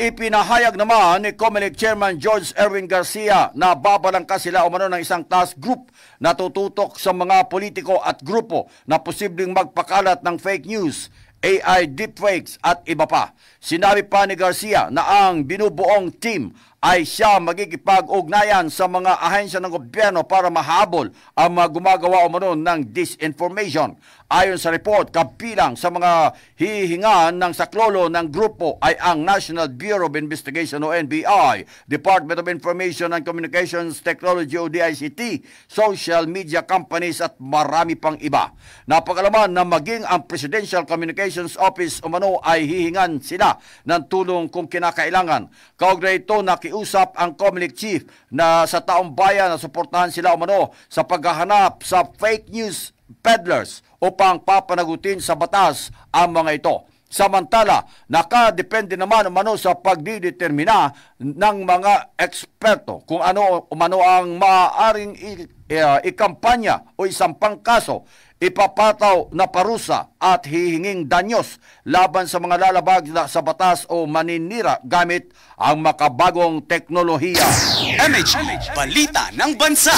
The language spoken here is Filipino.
Ipinahayag naman ni COMELEC Chairman George Erwin Garcia na babalangka sila umano ng isang task group na tututok sa mga politiko at grupo na posibleng magpakalat ng fake news, AI deepfakes at iba pa. Sinabi pa ni Garcia na ang binubuong team ay siya magkikipag-ugnayan sa mga ahensya ng gobyerno para mahabol ang mga gumagawa umano ng disinformation. Ayon sa report, kabilang sa mga hihingan ng saklolo ng grupo ay ang National Bureau of Investigation o NBI, Department of Information and Communications Technology o DICT, social media companies at marami pang iba. Napakalaman na maging ang Presidential Communications Office umano ay hihingan sila ng tulong kung kinakailangan. Kaugnay ito, nakiusap ang COMELEC chief na sa taong bayan na suportahan sila umano sa paghahanap sa fake news peddlers upang papanagutin sa batas ang mga ito. Samantala, nakadepende naman umano sa pagdidetermina ng mga eksperto kung ano umano ang maaaring ikampanya o isampang kaso, ipapataw na parusa at hihinging danyos laban sa mga lalabag sa batas o maninira gamit ang makabagong teknolohiya. MH Balita ng Bansa.